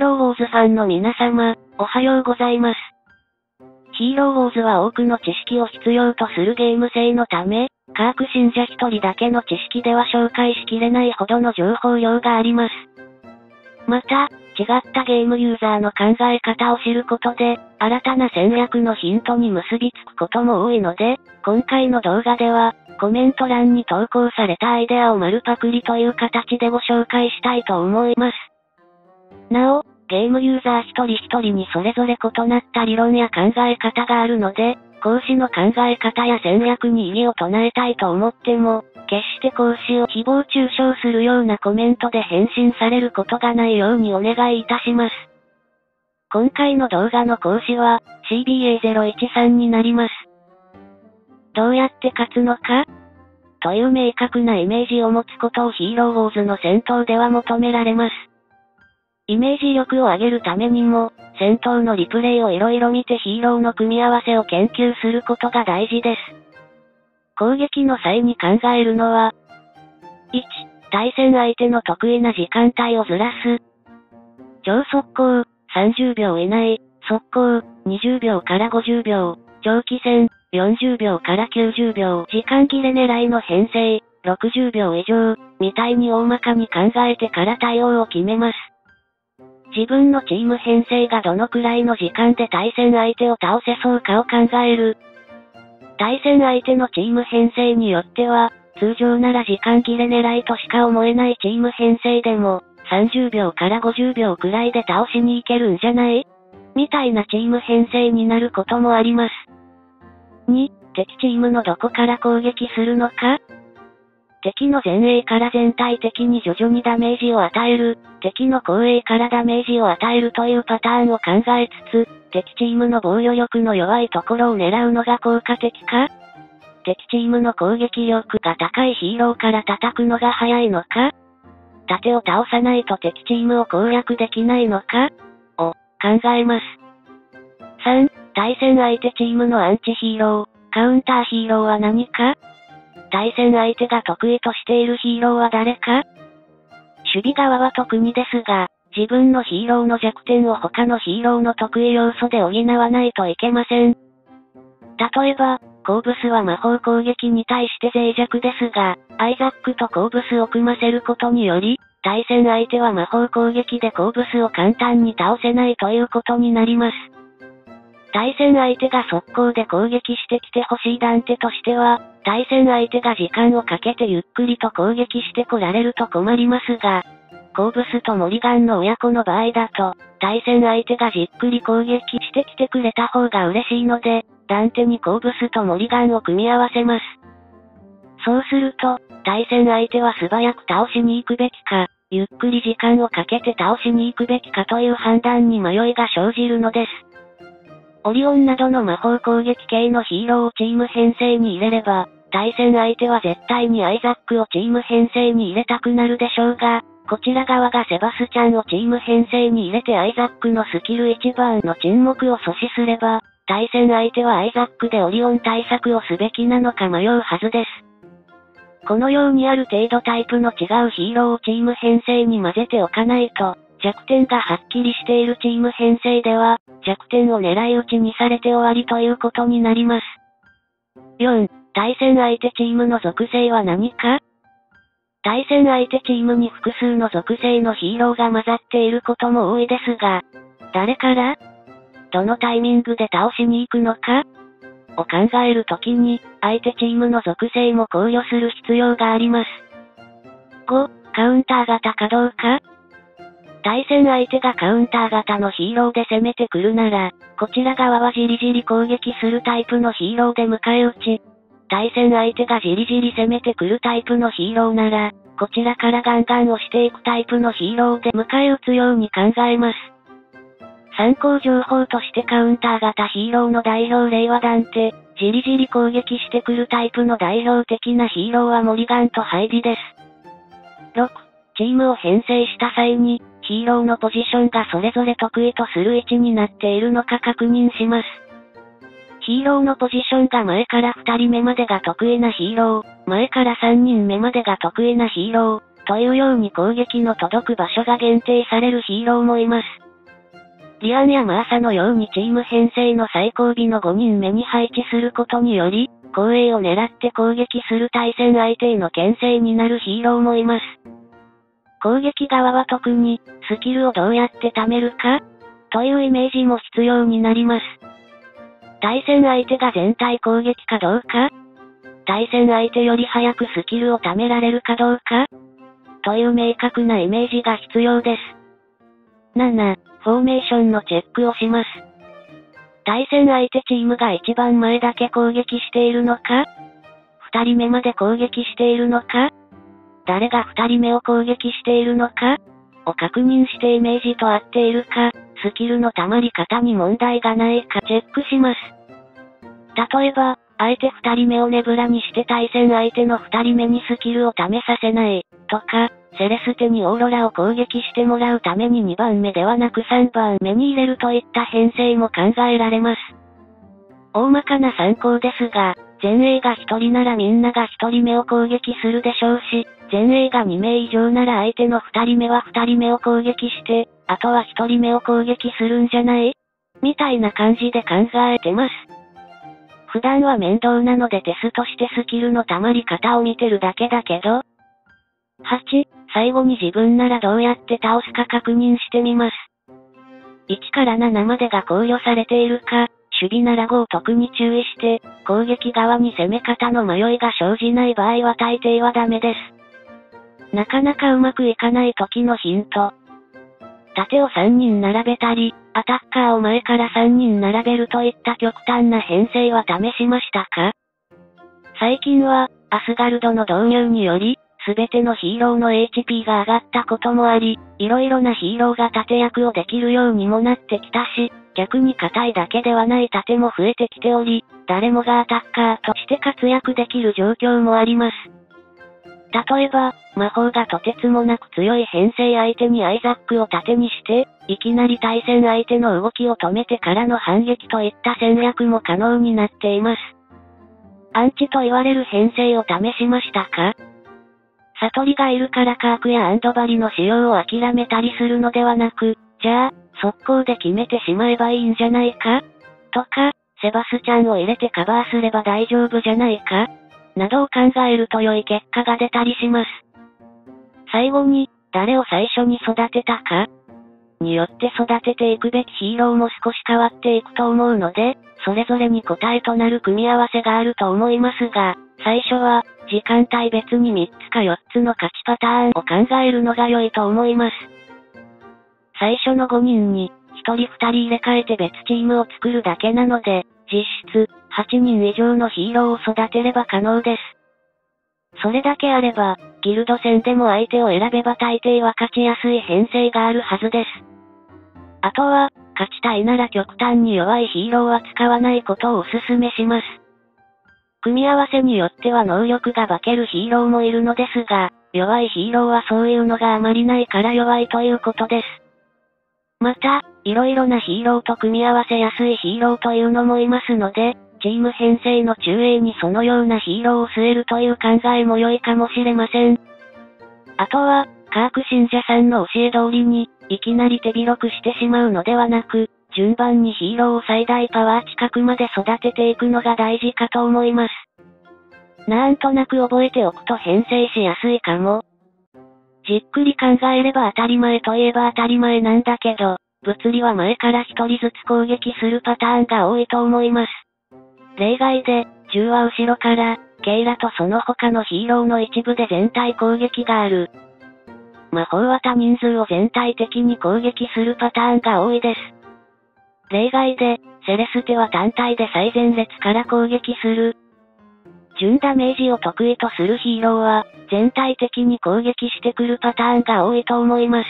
ローウォーズファンの皆様、おはようございます。ヒーローウォーズは多くの知識を必要とするゲーム性のため、カーク信者一人だけの知識では紹介しきれないほどの情報量があります。また、違ったゲームユーザーの考え方を知ることで、新たな戦略のヒントに結びつくことも多いので、今回の動画では、コメント欄に投稿されたアイデアを丸パクリという形でご紹介したいと思います。なお、ゲームユーザー一人一人にそれぞれ異なった理論や考え方があるので、講師の考え方や戦略に異議を唱えたいと思っても、決して講師を誹謗中傷するようなコメントで返信されることがないようにお願いいたします。今回の動画の講師は、CBA013 になります。どうやって勝つのかという明確なイメージを持つことをヒーローウォーズの戦闘では求められます。イメージ力を上げるためにも、戦闘のリプレイをいろいろ見てヒーローの組み合わせを研究することが大事です。攻撃の際に考えるのは、1、対戦相手の得意な時間帯をずらす。超速攻、30秒以内、速攻、20秒から50秒、長期戦、40秒から90秒、時間切れ狙いの編成、60秒以上、みたいに大まかに考えてから対応を決めます。自分のチーム編成がどのくらいの時間で対戦相手を倒せそうかを考える。対戦相手のチーム編成によっては、通常なら時間切れ狙いとしか思えないチーム編成でも、30秒から50秒くらいで倒しに行けるんじゃない?みたいなチーム編成になることもあります。2、敵チームのどこから攻撃するのか?敵の前衛から全体的に徐々にダメージを与える、敵の後衛からダメージを与えるというパターンを考えつつ、敵チームの防御力の弱いところを狙うのが効果的か?敵チームの攻撃力が高いヒーローから叩くのが早いのか?盾を倒さないと敵チームを攻略できないのか?を考えます。3、対戦相手チームのアンチヒーロー、カウンターヒーローは何か?対戦相手が得意としているヒーローは誰か?守備側は特にですが、自分のヒーローの弱点を他のヒーローの得意要素で補わないといけません。例えば、コーブスは魔法攻撃に対して脆弱ですが、アイザックとコーブスを組ませることにより、対戦相手は魔法攻撃でコーブスを簡単に倒せないということになります。対戦相手が速攻で攻撃してきてほしい断手としては、対戦相手が時間をかけてゆっくりと攻撃してこられると困りますが、コーブスとモリガンの親子の場合だと、対戦相手がじっくり攻撃してきてくれた方が嬉しいので、断手にコーブスとモリガンを組み合わせます。そうすると、対戦相手は素早く倒しに行くべきか、ゆっくり時間をかけて倒しに行くべきかという判断に迷いが生じるのです。オリオンなどの魔法攻撃系のヒーローをチーム編成に入れれば、対戦相手は絶対にアイザックをチーム編成に入れたくなるでしょうが、こちら側がセバスチャンをチーム編成に入れてアイザックのスキル1番の沈黙を阻止すれば、対戦相手はアイザックでオリオン対策をすべきなのか迷うはずです。このようにある程度タイプの違うヒーローをチーム編成に混ぜておかないと、弱点がはっきりしているチーム編成では、弱点を狙い撃ちにされて終わりということになります。4、対戦相手チームの属性は何か?対戦相手チームに複数の属性のヒーローが混ざっていることも多いですが、誰からどのタイミングで倒しに行くのかを考えるときに、相手チームの属性も考慮する必要があります。5、カウンター型かどうか?対戦相手がカウンター型のヒーローで攻めてくるなら、こちら側はじりじり攻撃するタイプのヒーローで迎え撃ち、対戦相手がじりじり攻めてくるタイプのヒーローなら、こちらからガンガン押していくタイプのヒーローで迎え撃つように考えます。参考情報としてカウンター型ヒーローの代表例は断手、じりじり攻撃してくるタイプの代表的なヒーローはモリガンとハイビです。6、チームを編成した際に、ヒーローのポジションがそれぞれ得意とする位置になっているのか確認します。ヒーローのポジションが前から2人目までが得意なヒーロー、前から3人目までが得意なヒーロー、というように攻撃の届く場所が限定されるヒーローもいます。リアンやマーサのようにチーム編成の最後尾の5人目に配置することにより、後衛を狙って攻撃する対戦相手への牽制になるヒーローもいます。攻撃側は特に、スキルをどうやって貯めるかというイメージも必要になります。対戦相手が全体攻撃かどうか、対戦相手より早くスキルを貯められるかどうかという明確なイメージが必要です。7、フォーメーションのチェックをします。対戦相手チームが一番前だけ攻撃しているのか、二人目まで攻撃しているのか、誰が二人目を攻撃しているのかを確認してイメージと合っているか、スキルの溜まり方に問題がないかチェックします。例えば、相手二人目をネブラにして対戦相手の二人目にスキルを貯めさせない、とか、セレステにオーロラを攻撃してもらうために2番目ではなく3番目に入れるといった編成も考えられます。大まかな参考ですが、前衛が1人ならみんなが1人目を攻撃するでしょうし、前衛が2名以上なら相手の2人目は2人目を攻撃して、あとは1人目を攻撃するんじゃない?みたいな感じで考えてます。普段は面倒なのでテストしてスキルの溜まり方を見てるだけだけど。8、最後に自分ならどうやって倒すか確認してみます。1から7までが考慮されているか、守備なら5を特に注意して、攻撃側に攻め方の迷いが生じない場合は大抵はダメです。なかなかうまくいかない時のヒント。盾を3人並べたり、アタッカーを前から3人並べるといった極端な編成は試しましたか?最近は、アスガルドの導入により、すべてのヒーローの HP が上がったこともあり、いろいろなヒーローが盾役をできるようにもなってきたし、逆に硬いだけではない盾も増えてきており、誰もがアタッカーとして活躍できる状況もあります。例えば、魔法がとてつもなく強い編成相手にアイザックを盾にして、いきなり対戦相手の動きを止めてからの反撃といった戦略も可能になっています。アンチと言われる編成を試しましたか?悟りがいるからカークやアンドバリの使用を諦めたりするのではなく、じゃあ、速攻で決めてしまえばいいんじゃないか?とか、セバスチャンを入れてカバーすれば大丈夫じゃないか?などを考えると良い結果が出たりします。最後に、誰を最初に育てたかによって育てていくべきヒーローも少し変わっていくと思うので、それぞれに答えとなる組み合わせがあると思いますが、最初は、時間帯別に3つか4つの勝ちパターンを考えるのが良いと思います。最初の5人に、1人2人入れ替えて別チームを作るだけなので、実質、8人以上のヒーローを育てれば可能です。それだけあれば、ギルド戦でも相手を選べば大抵は勝ちやすい編成があるはずです。あとは、勝ちたいなら極端に弱いヒーローは使わないことをお勧めします。組み合わせによっては能力が化けるヒーローもいるのですが、弱いヒーローはそういうのがあまりないから弱いということです。また、いろいろなヒーローと組み合わせやすいヒーローというのもいますので、チーム編成の中衛にそのようなヒーローを据えるという考えも良いかもしれません。あとは、カーク信者さんの教え通りに、いきなり手広くしてしまうのではなく、順番にヒーローを最大パワー近くまで育てていくのが大事かと思います。なんとなく覚えておくと編成しやすいかも。じっくり考えれば当たり前といえば当たり前なんだけど、物理は前から一人ずつ攻撃するパターンが多いと思います。例外で、10は後ろから、ケイラとその他のヒーローの一部で全体攻撃がある。魔法は多人数を全体的に攻撃するパターンが多いです。例外で、セレステは単体で最前列から攻撃する。準ダメージを得意とするヒーローは、全体的に攻撃してくるパターンが多いと思います。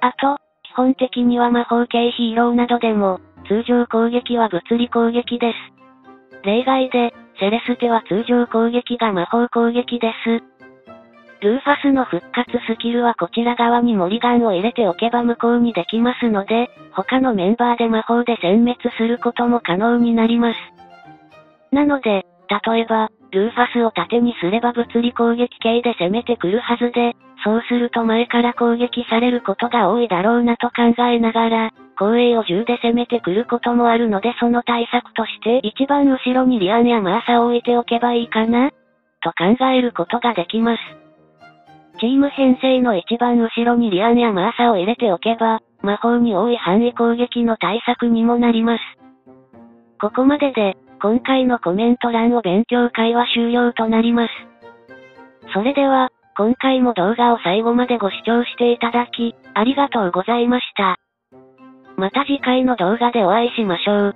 あと、基本的には魔法系ヒーローなどでも、通常攻撃は物理攻撃です。例外で、セレステは通常攻撃が魔法攻撃です。ルーファスの復活スキルはこちら側にモリガンを入れておけば無効にできますので、他のメンバーで魔法で殲滅することも可能になります。なので、例えば、ルーファスを盾にすれば物理攻撃系で攻めてくるはずで、そうすると前から攻撃されることが多いだろうなと考えながら、後衛を銃で攻めてくることもあるのでその対策として一番後ろにリアンやマーサを置いておけばいいかなと考えることができます。チーム編成の一番後ろにリアンやマーサを入れておけば、魔法に多い範囲攻撃の対策にもなります。ここまでで、今回のコメント欄を勉強会は終了となります。それでは、今回も動画を最後までご視聴していただき、ありがとうございました。また次回の動画でお会いしましょう。